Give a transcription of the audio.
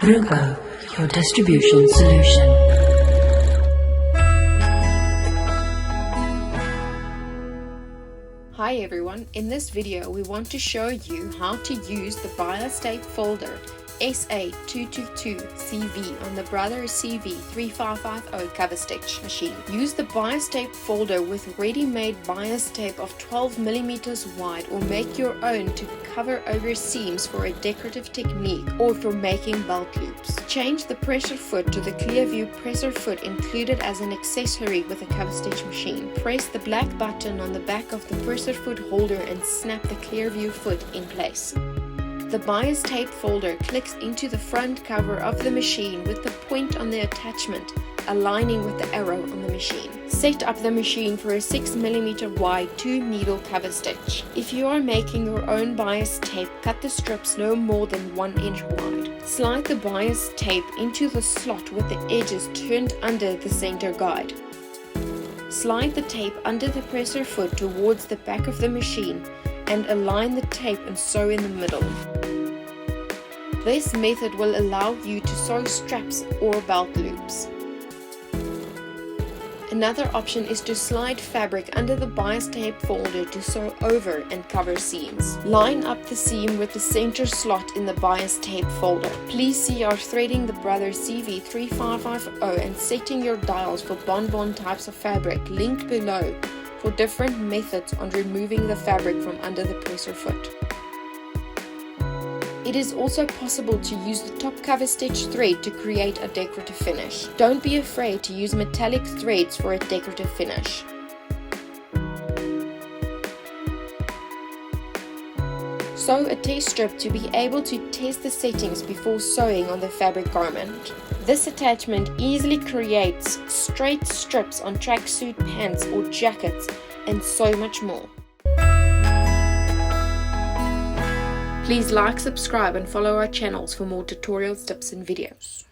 Bruco, your distribution solution. Hi everyone, in this video we want to show you how to use the bias tape folder SA222CV on the Brother CV3550 Coverstitch Machine. Use the bias tape folder with ready-made bias tape of 12mm wide, or make your own to cover over seams for a decorative technique or for making belt loops. Change the pressure foot to the Clearview pressure foot included as an accessory with a Coverstitch machine. Press the black button on the back of the pressure foot holder and snap the Clearview foot in place. The bias tape folder clicks into the front cover of the machine with the point on the attachment aligning with the arrow on the machine. Set up the machine for a 6mm wide 2-needle cover stitch. If you are making your own bias tape, cut the strips no more than 1 inch wide. Slide the bias tape into the slot with the edges turned under the center guide. Slide the tape under the presser foot towards the back of the machine and align the tape and sew in the middle. This method will allow you to sew straps or belt loops. Another option is to slide fabric under the bias tape folder to sew over and cover seams. Line up the seam with the center slot in the bias tape folder. Please see our threading the Brother CV3550 and setting your dials for bonbon types of fabric linked below for different methods on removing the fabric from under the presser foot. It is also possible to use the top cover stitch thread to create a decorative finish. Don't be afraid to use metallic threads for a decorative finish. Sew a test strip to be able to test the settings before sewing on the fabric garment. This attachment easily creates straight strips on tracksuit pants or jackets and so much more. Please like, subscribe and follow our channels for more tutorials, tips and videos.